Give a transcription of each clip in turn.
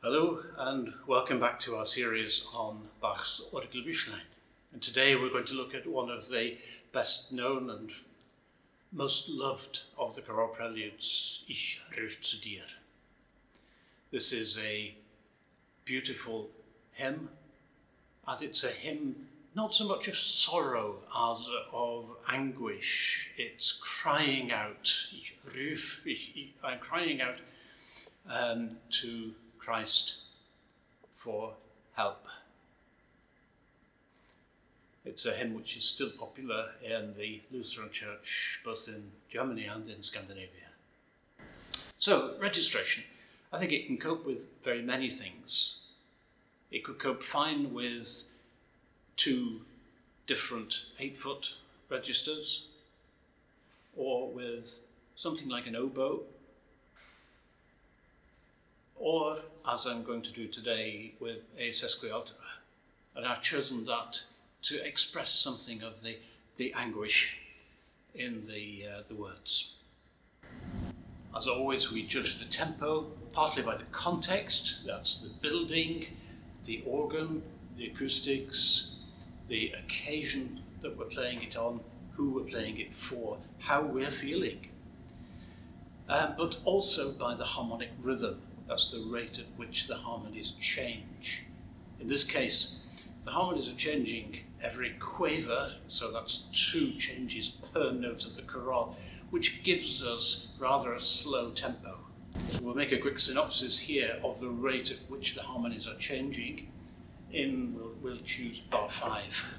Hello and welcome back to our series on Bach's Orgelbüchlein. And today we're going to look at one of the best known and most loved of the chorale preludes, Ich ruf zu dir. This is a beautiful hymn, and it's a hymn not so much of sorrow as of anguish. It's crying out, I'm crying out to Christ for help. It's a hymn which is still popular in the Lutheran Church, both in Germany and in Scandinavia. So, registration. I think it can cope with very many things. It could cope fine with two different 8-foot registers, or with something like an oboe, or, as I'm going to do today, with a sesquialter. And I've chosen that to express something of the anguish in the words. As always, we judge the tempo partly by the context. That's the building, the organ, the acoustics, the occasion that we're playing it on, who we're playing it for, how we're feeling. But also by the harmonic rhythm. That's the rate at which the harmonies change. In this case, the harmonies are changing every quaver, so that's 2 changes per note of the chorale, which gives us rather a slow tempo. So we'll make a quick synopsis here of the rate at which the harmonies are changing. We'll choose bar 5.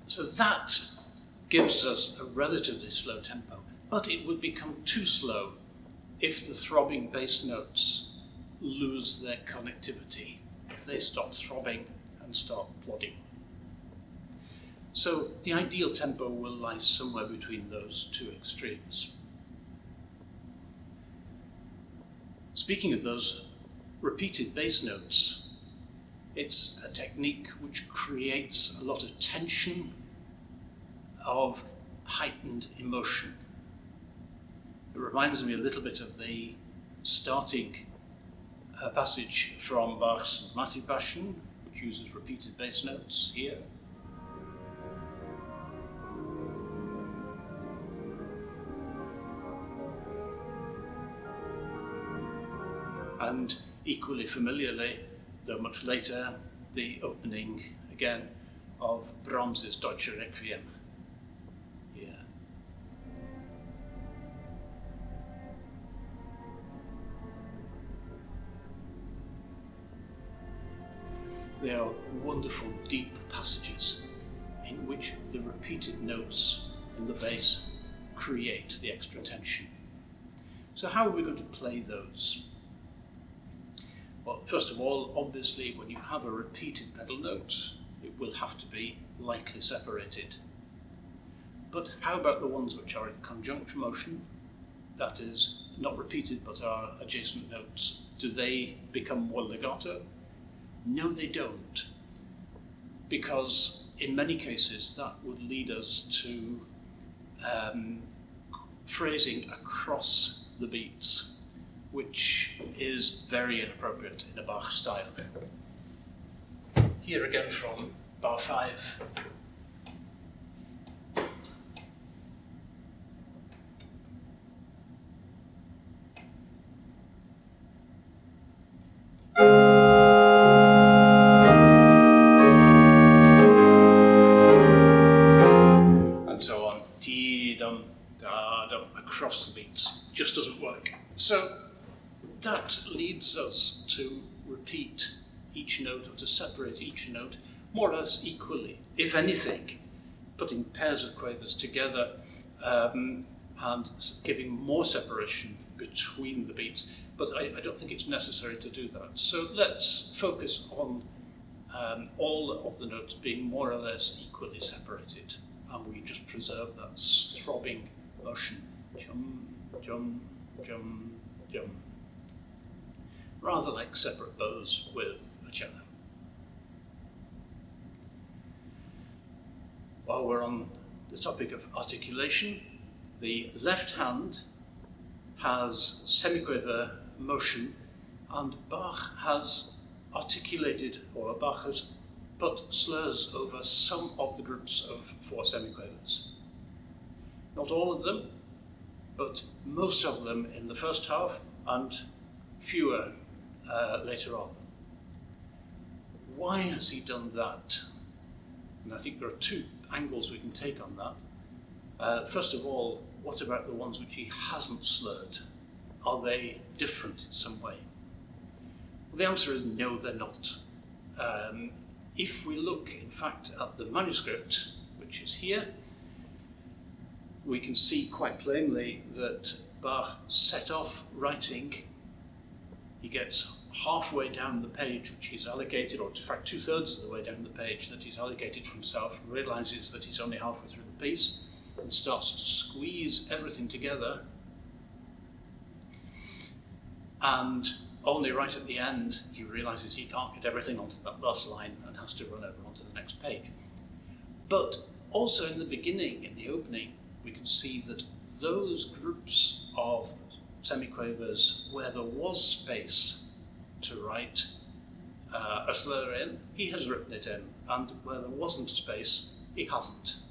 So that gives us a relatively slow tempo, but it would become too slow if the throbbing bass notes lose their connectivity, if they stop throbbing and start plodding. So the ideal tempo will lie somewhere between those 2 extremes. Speaking of those repeated bass notes, it's a technique which creates a lot of tension, of heightened emotion. It reminds me a little bit of the starting passage from Bach's Matthew Passion, which uses repeated bass notes here. And equally familiarly, though much later, the opening again of Brahms's Deutsche Requiem here. They are wonderful deep passages in which the repeated notes in the bass create the extra tension. So how are we going to play those? Well, first of all, obviously, when you have a repeated pedal note, it will have to be lightly separated. But how about the ones which are in conjunct motion? That is, not repeated but are adjacent notes. Do they become more legato? No, they don't. Because in many cases that would lead us to phrasing across the beats, which is very inappropriate in a Bach style. Here again from bar 5. And so on, dee-dum, da-dum, across the beats. Just doesn't work. So that leads us to repeat each note, or to separate each note more or less equally. If anything, putting pairs of quavers together and giving more separation between the beats. But I don't think it's necessary to do that. So let's focus on all of the notes being more or less equally separated. and we just preserve that throbbing motion, jum, jum, jum, jum, rather like separate bows with a cello. While we're on the topic of articulation, the left hand has semiquaver motion, and Bach has articulated, or Bach has put slurs over some of the groups of 4 semiquavers. Not all of them, but most of them in the first half and fewer later on. Why has he done that? And I think there are 2 angles we can take on that. First of all, what about the ones which he hasn't slurred? Are they different in some way? Well, the answer is no, they're not. If we look, in fact, at the manuscript, which is here, we can see quite plainly that Bach set off writing. He gets halfway down the page which he's allocated, or in fact 2/3 of the way down the page that he's allocated for himself, and realizes that he's only halfway through the piece, and starts to squeeze everything together. And only right at the end, he realizes he can't get everything onto that last line and has to run over onto the next page. But also in the beginning, in the opening, we can see that those groups of semiquavers where there was space to write a slur in, he has written it in, and where there wasn't space, he hasn't.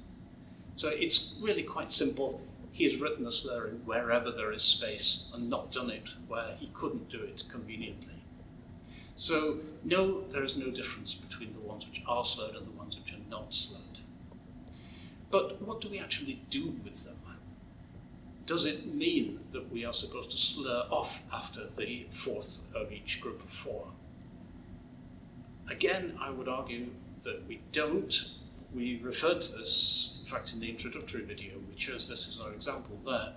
So it's really quite simple. He has written a slur in wherever there is space and not done it where he couldn't do it conveniently. So no, there is no difference between the ones which are slurred and the ones which are not slurred. But what do we actually do with them? Does it mean that we are supposed to slur off after the 4th of each group of 4? Again, I would argue that we don't. We referred to this, in fact, in the introductory video. We chose this as our example there.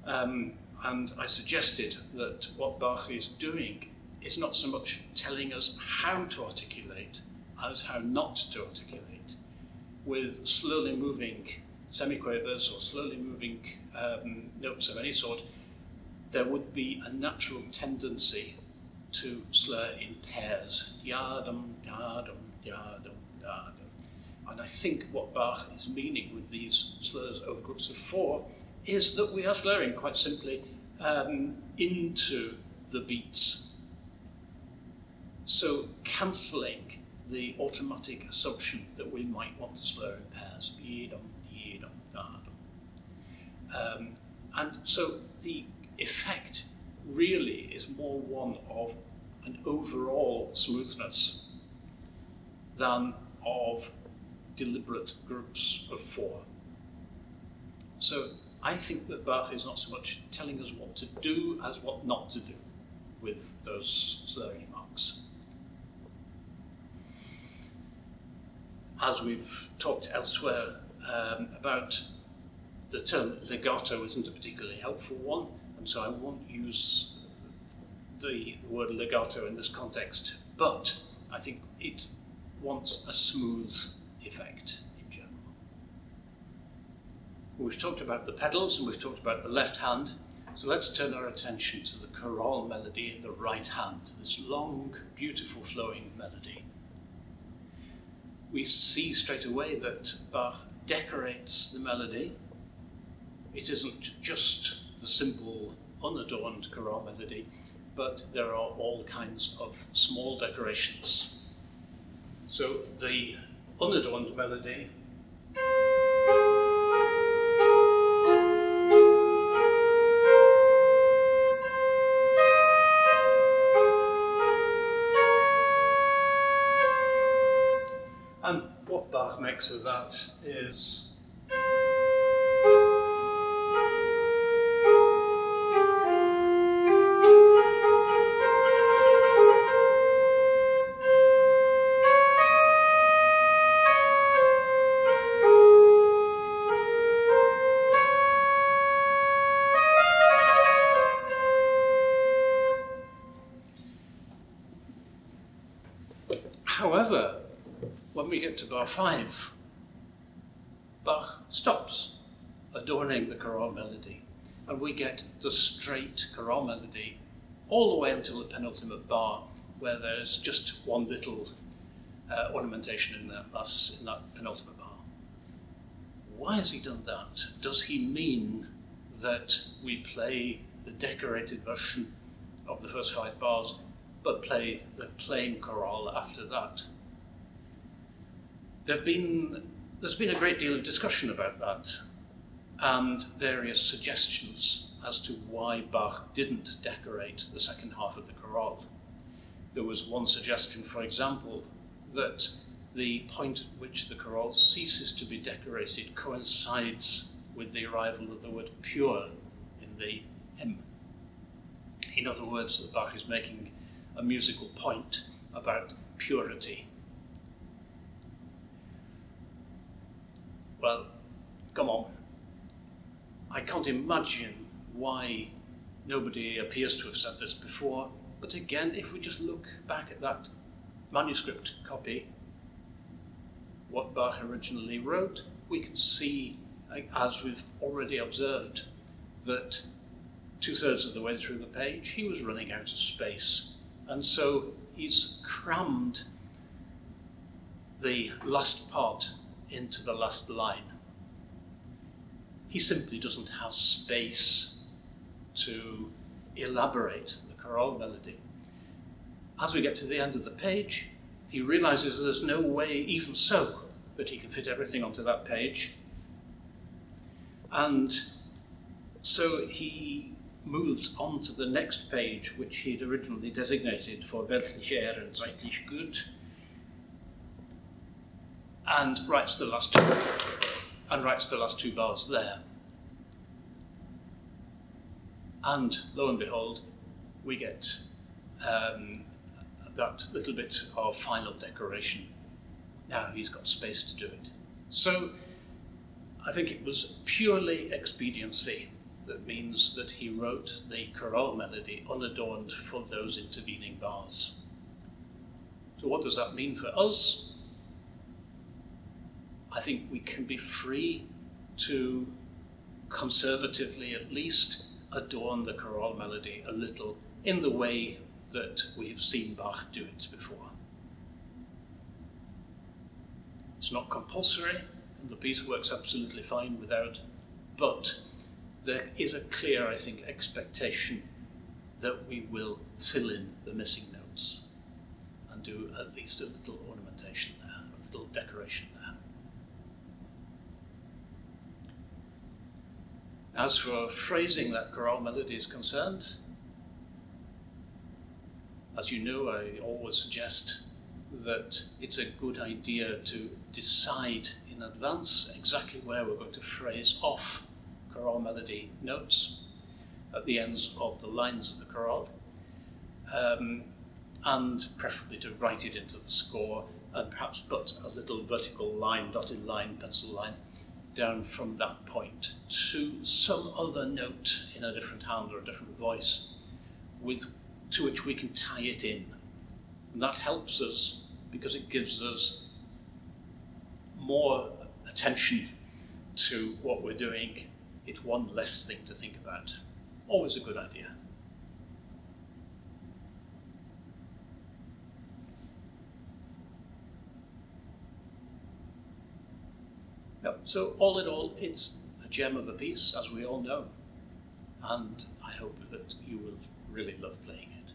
And I suggested that what Bach is doing is not so much telling us how to articulate as how not to articulate. With slowly moving semiquavers or slowly moving notes of any sort, there would be a natural tendency to slur in pairs. Dia-dum, dia-dum, dia-dum, dia-dum. And I think what Bach is meaning with these slurs over groups of 4 is that we are slurring quite simply into the beats. So cancelling the automatic assumption that we might want to slur in pairs. And so the effect really is more one of an overall smoothness than of deliberate groups of 4. So I think that Bach is not so much telling us what to do as what not to do with those slurring marks. As we've talked elsewhere about, the term legato isn't a particularly helpful one, and so I won't use the word legato in this context, but I think it wants a smooth effect in general. We've talked about the pedals and we've talked about the left hand, so let's turn our attention to the chorale melody in the right hand, this long, beautiful flowing melody. We see straight away that Bach decorates the melody. It isn't just the simple, unadorned chorale melody, but there are all kinds of small decorations. So the unadorned melody and what Bach makes of that is however, when we get to bar 5, Bach stops adorning the chorale melody, and we get the straight chorale melody all the way until the penultimate bar, where there's just one little ornamentation in that penultimate bar. Why has he done that? Does he mean that we play the decorated version of the first 5 bars, but play the plain chorale after that? There's been a great deal of discussion about that, and various suggestions as to why Bach didn't decorate the second half of the chorale. There was one suggestion, for example, that the point at which the chorale ceases to be decorated coincides with the arrival of the word pure in the hymn. In other words, that Bach is making a musical point about purity. Well, come on. I can't imagine why nobody appears to have said this before, but again, if we just look back at that manuscript copy, what Bach originally wrote, we can see, as we've already observed, that 2/3 of the way through the page, he was running out of space. And so he's crammed the last part into the last line. He simply doesn't have space to elaborate the chorale melody. As we get to the end of the page, he realizes there's no way, even so, that he can fit everything onto that page. And so he moves on to the next page, which he'd originally designated for weltliche Ehre und zeitlich Gut, and writes the last two bars there. And lo and behold, we get that little bit of final decoration. Now he's got space to do it. So I think it was purely expediency that means that he wrote the chorale melody unadorned for those intervening bars. So what does that mean for us? I think we can be free to, conservatively at least, adorn the chorale melody a little in the way that we've seen Bach do it before. It's not compulsory, and the piece works absolutely fine without, but there is a clear, I think, expectation that we will fill in the missing notes and do at least a little ornamentation there, a little decoration there. As for phrasing that chorale melody is concerned, as you know, I always suggest that it's a good idea to decide in advance exactly where we're going to phrase off chorale melody notes at the ends of the lines of the chorale, and preferably to write it into the score and perhaps put a little vertical line, dotted line, pencil line down from that point to some other note in a different hand or a different voice to which we can tie it in. And that helps us because it gives us more attention to what we're doing. It's one less thing to think about. Always a good idea. Yep. So all in all, it's a gem of a piece, as we all know, and I hope that you will really love playing it.